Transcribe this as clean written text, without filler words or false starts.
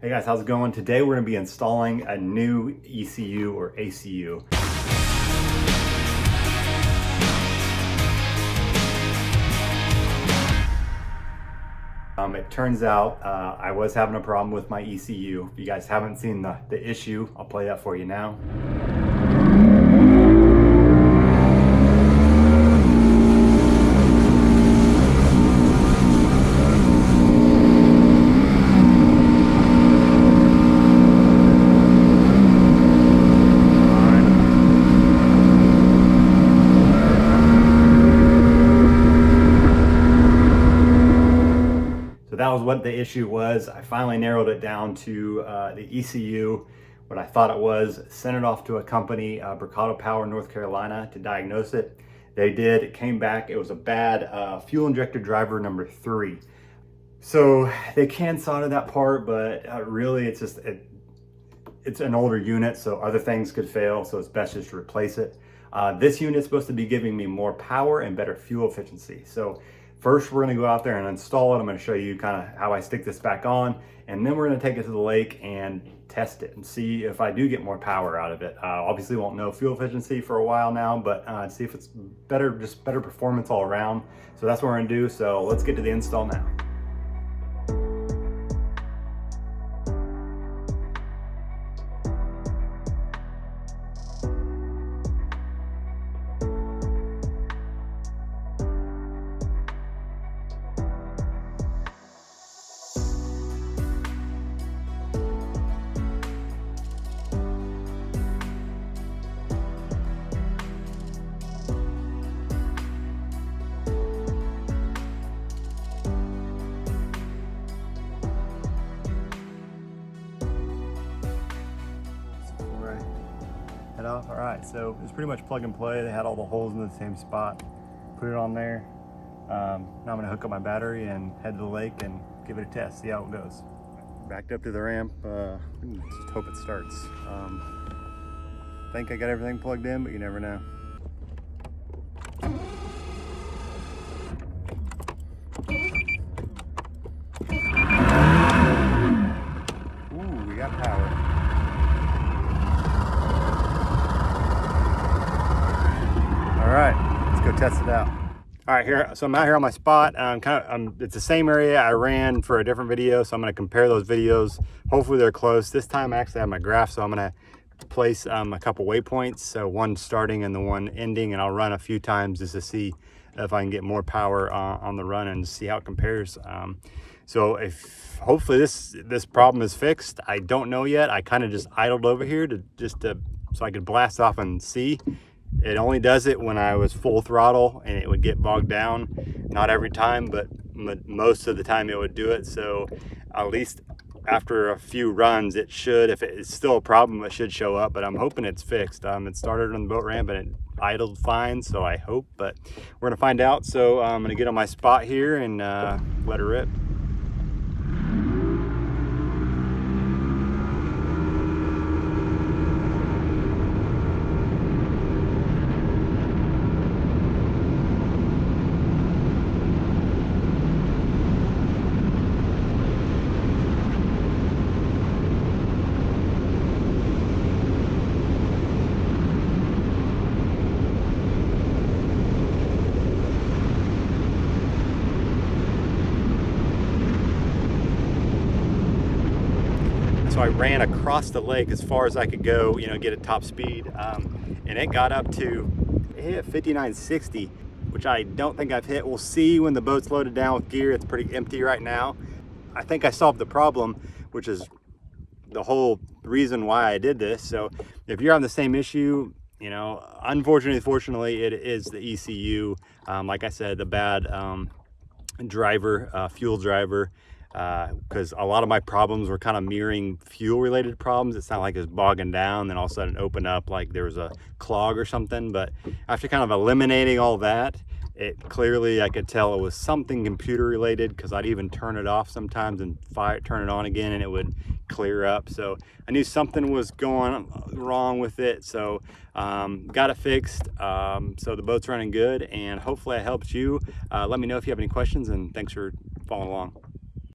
Hey guys, how's it going? Today we're going to be installing a new ECU or ACU. It turns out I was having a problem with my ECU. If you guys haven't seen the issue, I'll play that for you now. So that was what the issue was. I finally narrowed it down to the ECU, what I thought it was, sent it off to a company, Brucato Power, North Carolina, to diagnose it. They did, it came back, it was a bad fuel injector driver number 3. So they can solder that part, but really it's just, it's an older unit, so other things could fail, so it's best just to replace it. This unit is supposed to be giving me more power and better fuel efficiency. So first, we're gonna go out there and install it. I'm gonna show you kind of how I stick this back on, and then we're gonna take it to the lake and test it and see if I do get more power out of it. Obviously won't know fuel efficiency for a while now, but see if it's better, just better performance all around. So that's what we're gonna do. So let's get to the install now. Head off. All right, so it's pretty much plug and play. They had all the holes in the same spot. Put it on there. Now I'm gonna hook up my battery and head to the lake and give it a test, see how it goes. Backed up to the ramp. Just hope it starts. Think I got everything plugged in, but you never know. Ooh, we got power. All right, let's go test it out. All right, here, so I'm out here on my spot. It's the same area I ran for a different video, so I'm gonna compare those videos. Hopefully they're close. This time I actually have my graph, so I'm gonna place a couple waypoints, so one starting and the one ending, and I'll run a few times just to see if I can get more power on the run and see how it compares. So if hopefully this problem is fixed. I don't know yet. I kind of just idled over here so I could blast off and see. It only does it when I was full throttle and it would get bogged down. Not every time, but most of the time it would do it. So at least after a few runs, it should, if it's still a problem, it should show up, but I'm hoping it's fixed. It started on the boat ramp and it idled fine, so I hope, but we're gonna find out. So I'm gonna get on my spot here and let her rip. So I ran across the lake as far as I could go, you know, get at top speed, and it got up to, it hit 5960, which I don't think I've hit. We'll see when the boat's loaded down with gear. It's pretty empty right now. I think I solved the problem, which is the whole reason why I did this. So if you're on the same issue, you know, unfortunately, fortunately, it is the ECU. Like I said, the bad fuel driver. Because a lot of my problems were kind of mirroring fuel related problems. It's not like it's bogging down, then all of a sudden open up like there was a clog or something. But after kind of eliminating all that, it clearly, I could tell it was something computer related, because I'd even turn it off sometimes and turn it on again and it would clear up. So I knew something was going wrong with it. So got it fixed. So the boat's running good, and hopefully I helped you. Let me know if you have any questions, and thanks for following along.